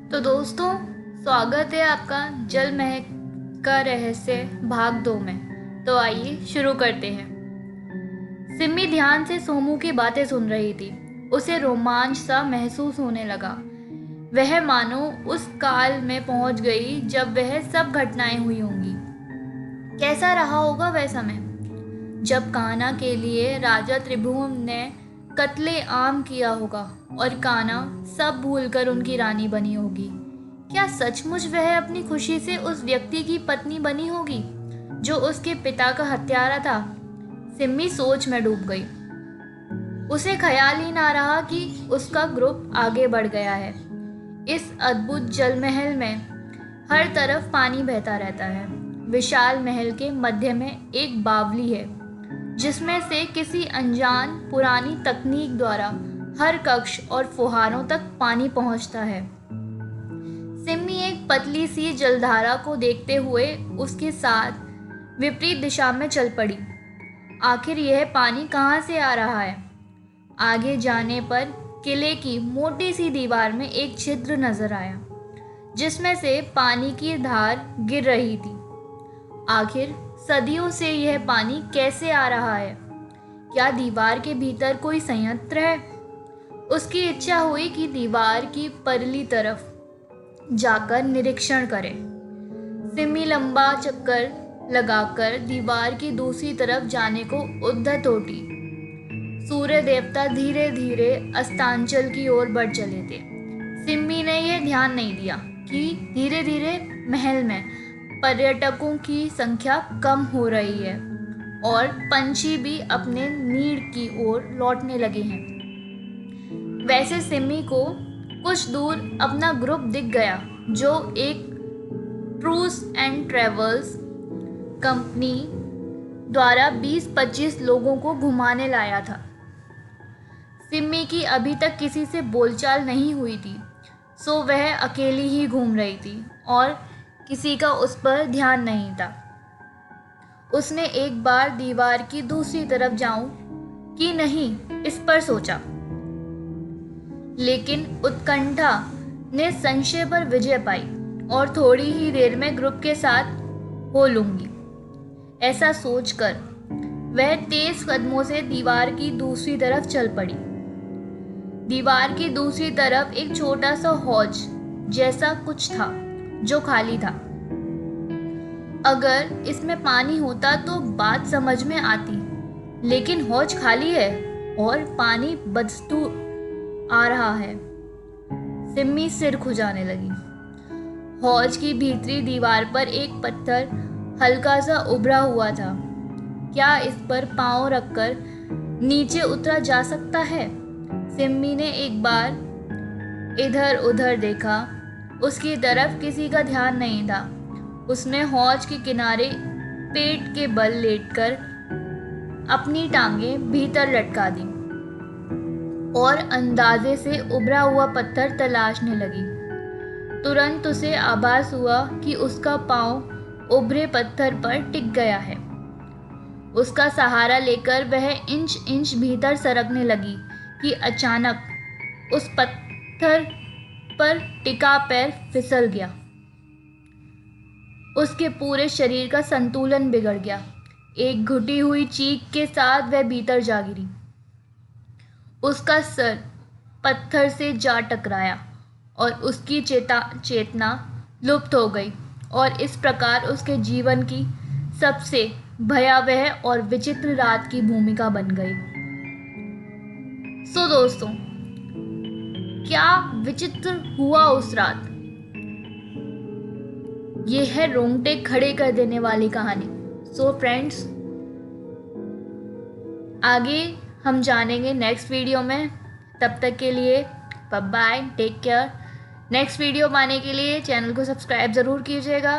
तो दोस्तों, स्वागत है आपका जल महक का रहस्य भाग 2 में। तो आइए शुरू करते हैं। सिम्मी ध्यान से सोमू की बातें सुन रही थी। उसे रोमांच सा महसूस होने लगा। वह मानो उस काल में पहुंच गई जब वह सब घटनाएं हुई होंगी। कैसा रहा होगा वह समय जब कान्हा के लिए राजा त्रिभुवन ने कत्ले आम किया होगा और कान्हा सब भूलकर उनकी रानी बनी होगी। क्या सचमुच वह अपनी खुशी से उस व्यक्ति की पत्नी बनी होगी जो उसके पिता का हत्यारा था? सिम्मी सोच में डूब गई। उसे ख्याल ही ना रहा कि उसका ग्रुप आगे बढ़ गया है। इस अद्भुत जल महल में हर तरफ पानी बहता रहता है। विशाल महल के मध्य में एक बावली है जिसमें से किसी अनजान पुरानी तकनीक द्वारा हर कक्ष और फुहारों तक पानी पहुंचता है। सिम्मी एक पतली सी जलधारा को देखते हुए उसके साथ विपरीत दिशा में चल पड़ी। आखिर यह पानी कहाँ से आ रहा है? आगे जाने पर किले की मोटी सी दीवार में एक छिद्र नजर आया जिसमें से पानी की धार गिर रही थी। आखिर सदियों से यह पानी कैसे आ रहा है? क्या दीवार के भीतर कोई संयंत्र है? उसकी इच्छा हुई कि दीवार की परली तरफ जाकर निरीक्षण करे। सिम्मी लंबा चक्कर लगाकर दीवार की दूसरी तरफ जाने को उद्यत उठी। सूर्य देवता धीरे धीरे अस्तांचल की ओर बढ़ चले थे। सिम्मी ने यह ध्यान नहीं दिया कि धीरे धीरे महल में पर्यटकों की संख्या कम हो रही है और पंछी भी अपने नीड़ की ओर लौटने लगे हैं। वैसे सिम्मी को कुछ दूर अपना ग्रुप दिख गया जो एक टूर्स एंड ट्रेवल्स कंपनी द्वारा 20-25 लोगों को घुमाने लाया था। सिम्मी की अभी तक किसी से बोलचाल नहीं हुई थी, सो वह अकेली ही घूम रही थी और किसी का उस पर ध्यान नहीं था। उसने एक बार दीवार की दूसरी तरफ जाऊं कि नहीं इस पर सोचा, लेकिन उत्कंठा ने संशय पर विजय पाई और थोड़ी ही देर में ग्रुप के साथ हो लूंगी। ऐसा सोचकर वह तेज कदमों से दीवार की दूसरी तरफ चल पड़ी। दीवार की दूसरी तरफ एक छोटा सा हौज जैसा कुछ था जो खाली था। अगर इसमें पानी होता तो बात समझ में आती, लेकिन हौज खाली है और पानी बदस्तू आ रहा है। सिम्मी सिर खुजाने लगी। हौज की भीतरी दीवार पर एक पत्थर हल्का सा उभरा हुआ था। क्या इस पर पांव रखकर नीचे उतरा जा सकता है? सिम्मी ने एक बार इधर उधर देखा। उसकी तरफ किसी का ध्यान नहीं था। उसने हौज के किनारे पेट के बल लेटकर अपनी टांगें भीतर लटका दी और अंदाजे से उभरा हुआ पत्थर तलाशने लगी। तुरंत उसे आभास हुआ कि उसका पांव उभरे पत्थर पर टिक गया है। उसका सहारा लेकर वह इंच इंच भीतर सरकने लगी कि अचानक उस पत्थर पर टिका पैर फिसल गया। उसके पूरे शरीर का संतुलन बिगड़ गया। एक घुटी हुई चीख के साथ वह भीतर जा गिरी। उसका सर पत्थर से जा टकराया और उसकी चेतना लुप्त हो गई और इस प्रकार उसके जीवन की सबसे भयावह और विचित्र रात की भूमिका बन गई। सो दोस्तों, क्या विचित्र हुआ उस रात? ये है रोंगटे खड़े कर देने वाली कहानी। सो फ्रेंड्स, आगे हम जानेंगे नेक्स्ट वीडियो में। तब तक के लिए bye bye, take care. Next video पाने के लिए चैनल को सब्सक्राइब ज़रूर कीजिएगा।